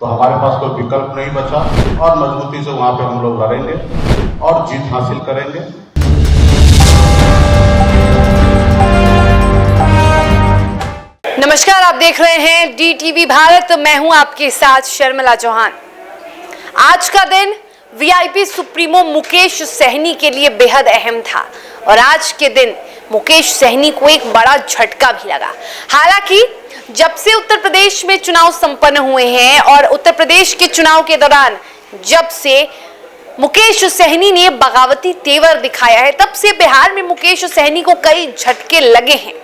तो हमारे पास कोई विकल्प नहीं बचा और मजबूती से वहां पे हम लोग लड़ेंगे और जीत हासिल करेंगे। नमस्कार, आप देख रहे हैं DTV भारत। मैं हूं आपके साथ शर्मिला चौहान। आज का दिन वीआईपी सुप्रीमो मुकेश सहनी के लिए बेहद अहम था और आज के दिन मुकेश सहनी को एक बड़ा झटका भी लगा। हालांकि जब से उत्तर प्रदेश में चुनाव संपन्न हुए हैं और उत्तर प्रदेश के चुनाव के दौरान जब से मुकेश सहनी ने बगावती तेवर दिखाया है, तब से बिहार में मुकेश सहनी को कई झटके लगे हैं।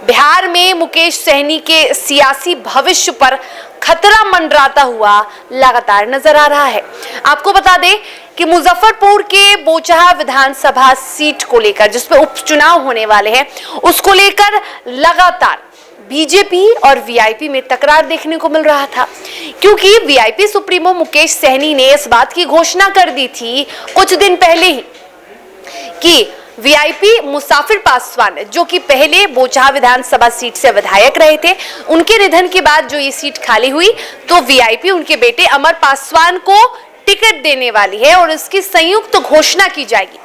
बिहार में मुकेश सहनी के सियासी भविष्य पर खतरा मंडराता हुआ लगातार नजर आ रहा है। आपको बता दें कि मुजफ्फरपुर के बोचहा विधानसभा सीट को लेकर, जिसपे उपचुनाव होने वाले हैं, उसको लेकर लगातार बीजेपी और वीआईपी में तकरार देखने को मिल रहा था, क्योंकि वीआईपी सुप्रीमो मुकेश सहनी ने इस बात की घोषणा कर दी थी कुछ दिन पहले ही कि वीआईपी मुसाफिर पासवान, जो कि पहले बोचहा विधानसभा सीट से विधायक रहे थे, उनके निधन के बाद जो ये सीट खाली हुई तो वीआईपी उनके बेटे अमर पासवान को टिकट देने वाली है और इसकी संयुक्त घोषणा की जाएगी।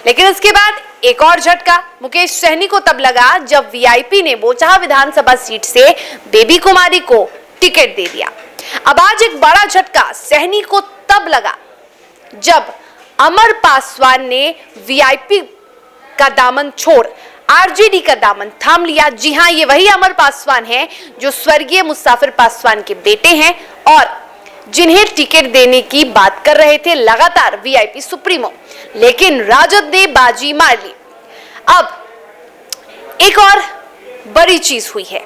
लेकिन इसके बाद एक और झटका मुकेश सहनी को तब लगा जब वीआईपी ने बोचहा विधानसभा सीट से बेबी कुमारी को टिकट दे दिया। अब आज एक बड़ा झटका सहनी को तब लगा जब अमर पासवान ने वीआईपी का दामन छोड़ आरजेडी का दामन थाम लिया। जी हां, ये वही अमर पासवान हैं जो स्वर्गीय मुसाफिर पासवान के बेटे हैं और जिन्हें टिकट देने की बात कर रहे थे लगातार वीआईपी सुप्रीमो, लेकिन राजद ने बाजी मार ली। अब एक और बड़ी चीज हुई है,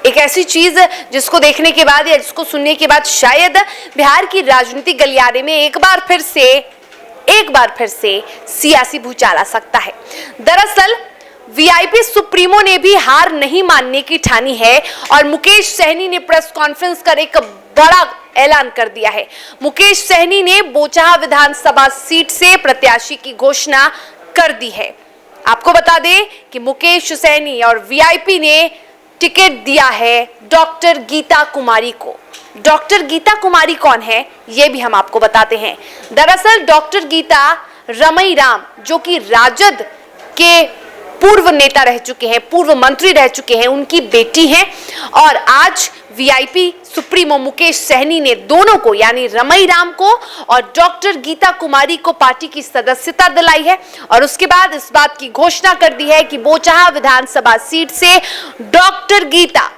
एक ऐसी चीज जिसको देखने के बाद या जिसको सुनने के बाद शायद बिहार की राजनीतिक गलियारे में एक बार फिर से सियासी भूचाल आ सकता है। दरअसल वीआईपी सुप्रीमो ने भी हार नहीं मानने की ठानी है और मुकेश सहनी ने प्रेस कॉन्फ्रेंस कर एक बड़ा ऐलान कर दिया है। मुकेश सहनी ने बोचहा विधानसभा सीट से प्रत्याशी की घोषणा कर दी है। आपको बता दें कि मुकेश सहनी और वीआईपी ने टिकट दिया है डॉक्टर गीता कुमारी को। डॉक्टर गीता कुमारी कौन है, ये भी हम आपको बताते हैं। दरअसल डॉक्टर गीता रमई राम, जो कि राजद के पूर्व नेता रह चुके हैं, पूर्व मंत्री रह चुके हैं, उनकी बेटी हैं और आज वीआईपी सुप्रीमो मुकेश सहनी ने दोनों को, यानी रमई राम को और डॉक्टर गीता कुमारी को, पार्टी की सदस्यता दिलाई है और उसके बाद इस बात की घोषणा कर दी है कि बोचहा विधानसभा सीट से डॉक्टर गीता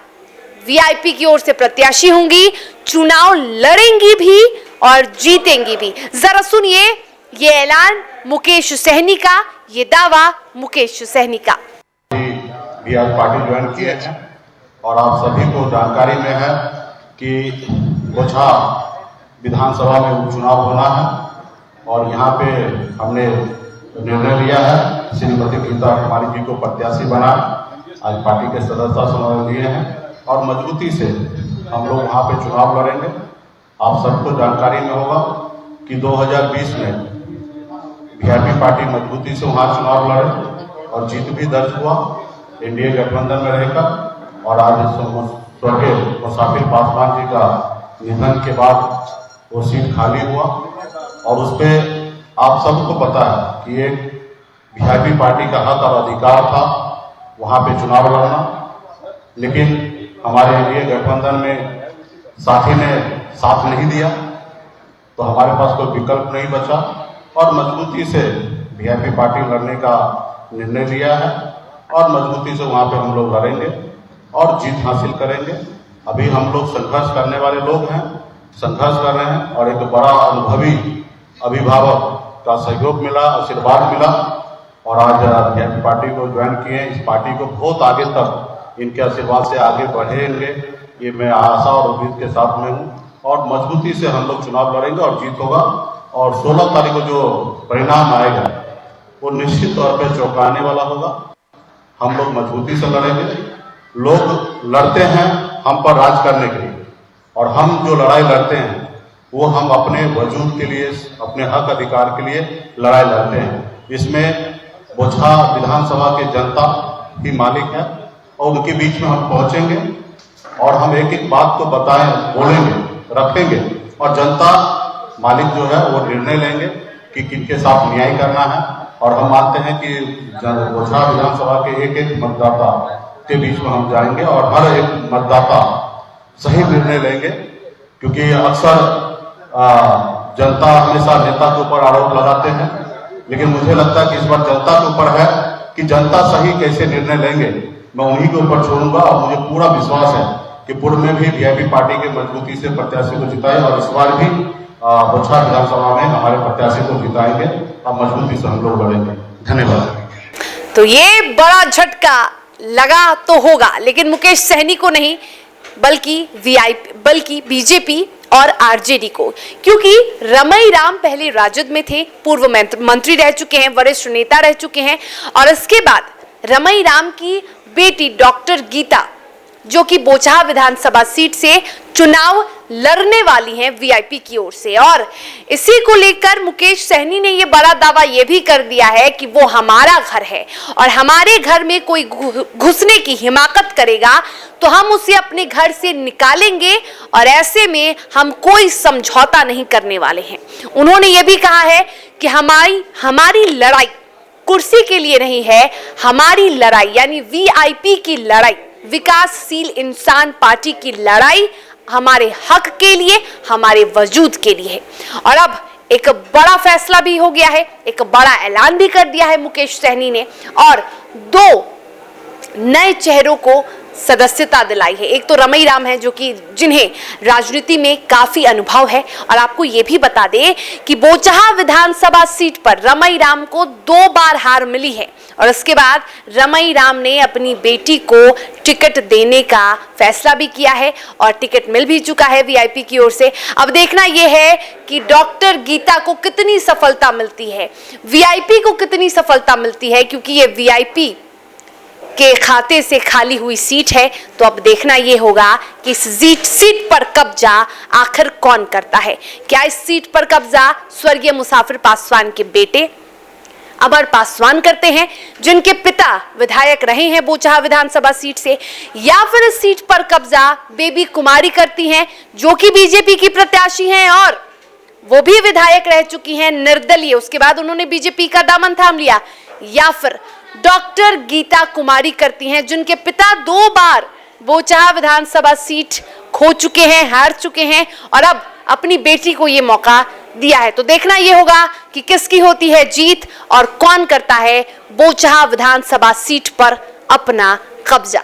वीआईपी की ओर से प्रत्याशी होंगी, चुनाव लड़ेंगी भी और जीतेंगी भी। जरा सुनिए ये ऐलान मुकेश सहनी का, ये दावा मुकेश सहनी का। भी आज पार्टी ज्वाइन किए हैं और आप सभी को जानकारी में है कि बोचहा विधानसभा में उपचुनाव होना है और यहाँ पे हमने निर्णय लिया है श्रीमती गीता कुमारी जी को प्रत्याशी बना। आज पार्टी के सदस्यता समारोह लिए हैं और मजबूती से हम लोग वहाँ पे चुनाव लड़ेंगे। आप सबको जानकारी में होगा कि 2020 में वीआईपी पार्टी मजबूती से वहाँ चुनाव लड़े और जीत भी दर्ज हुआ एनडीए गठबंधन में रहकर। और आज स्वर्गीय मुसाफिर पासवान जी का निधन के बाद वो सीट खाली हुआ और उस पर आप सबको पता है कि एक वीआईपी पार्टी का हक और अधिकार था वहाँ पे चुनाव लड़ना, लेकिन हमारे एनडीए गठबंधन में साथी ने साथ नहीं दिया तो हमारे पास कोई विकल्प नहीं बचा और मजबूती से वीआईपी पार्टी लड़ने का निर्णय लिया है और मजबूती से वहाँ पे हम लोग लड़ेंगे और जीत हासिल करेंगे। अभी हम लोग संघर्ष करने वाले लोग हैं, संघर्ष कर रहे हैं और एक बड़ा अनुभवी अभिभावक का सहयोग मिला, आशीर्वाद मिला और आज वीआईपी पार्टी को ज्वाइन किए। इस पार्टी को बहुत आगे तक इनके आशीर्वाद से आगे बढ़ेंगे, ये मैं आशा और उम्मीद के साथ में हूँ और मजबूती से हम लोग चुनाव लड़ेंगे और जीत होगा। और 16 तारीख को जो परिणाम आएगा वो निश्चित तौर पे चौंकाने वाला होगा। हम लोग मजबूती से लड़ेंगे। लोग लड़ते हैं हम पर राज करने के लिए और हम जो लड़ाई लड़ते हैं वो हम अपने वजूद के लिए, अपने हक अधिकार के लिए लड़ाई लड़ते हैं। इसमें बोचहा विधानसभा की जनता ही मालिक है और उनके बीच में हम पहुंचेंगे और हम एक एक बात को बोलेंगे रखेंगे और जनता मालिक जो है वो निर्णय लेंगे कि किनके साथ न्याय करना है। और हम मानते हैं कि बोचहा विधानसभा के एक एक मतदाता के बीच में हम जाएंगे और हर एक मतदाता सही निर्णय लेंगे, क्योंकि अक्सर जनता हमेशा नेता के ऊपर आरोप लगाते हैं, लेकिन मुझे लगता है कि इस बार जनता के ऊपर है कि जनता सही कैसे निर्णय लेंगे, मैं उन्हीं के ऊपर छोड़ूंगा। और मुझे पूरा विश्वास है कि पूर्व में भी वीआईपी पार्टी के मजबूती से प्रत्याशी को जिताए और इस बार भी बोचहा विधानसभा में हमारे प्रत्याशी को जिताएंगे और मजबूती से हम लोग लड़ेंगे। धन्यवाद। तो ये बड़ा झटका लगा तो होगा, लेकिन मुकेश सहनी को नहीं बल्कि बीजेपी और आरजेडी को, क्योंकि रमई राम पहले राजद में थे, पूर्व मंत्री रह चुके हैं, वरिष्ठ नेता रह चुके हैं। और इसके बाद रमई राम की बेटी डॉक्टर गीता, जो कि बोचहा विधानसभा सीट से चुनाव लड़ने वाली हैं वीआईपी की ओर से। और इसी को लेकर मुकेश सहनी ने ये बड़ा दावा ये भी कर दिया है कि वो हमारा घर है और हमारे घर में कोई घुसने की हिमाकत करेगा तो हम उसे अपने घर से निकालेंगे और ऐसे में हम कोई समझौता नहीं करने वाले हैं। उन्होंने ये भी कहा है कि हमारी लड़ाई कुर्सी के लिए नहीं है, हमारी लड़ाई यानी वीआईपी की लड़ाई, विकासशील इंसान पार्टी की लड़ाई हमारे हक के लिए, हमारे वजूद के लिए है। और अब एक बड़ा फैसला भी हो गया है, एक बड़ा ऐलान भी कर दिया है मुकेश सहनी ने और 2 नए चेहरों को सदस्यता दिलाई है। एक तो रमई राम है, जो कि जिन्हें राजनीति में काफी अनुभव है। और आपको ये भी बता दें कि बोचहा विधानसभा सीट पर रमई राम को 2 बार हार मिली है और उसके बाद रमई राम ने अपनी बेटी को टिकट देने का फैसला भी किया है और टिकट मिल भी चुका है वीआईपी की ओर से। अब देखना यह है कि डॉक्टर गीता को कितनी सफलता मिलती है, वीआईपी को कितनी सफलता मिलती है, क्योंकि ये वीआईपी के खाते से खाली हुई सीट है। तो अब देखना यह होगा कि इस सीट पर कब्जा आखिर कौन करता है। क्या इस सीट पर कब्जा स्वर्गीय मुसाफिर पासवान के बेटे अमर पासवान करते हैं, जिनके पिता विधायक रहे हैं बोचहा विधानसभा सीट से, या फिर इस सीट पर कब्जा बेबी कुमारी करती हैं, जो कि बीजेपी की प्रत्याशी हैं और वो भी विधायक रह चुकी हैं निर्दलीय, उसके बाद उन्होंने बीजेपी का दामन थाम लिया, या फिर डॉक्टर गीता कुमारी करती हैं, जिनके पिता 2 बार बोचहा विधानसभा सीट खो चुके हैं, हार चुके हैं और अब अपनी बेटी को ये मौका दिया है। तो देखना ये होगा कि किसकी होती है जीत और कौन करता है बोचहा विधानसभा सीट पर अपना कब्जा।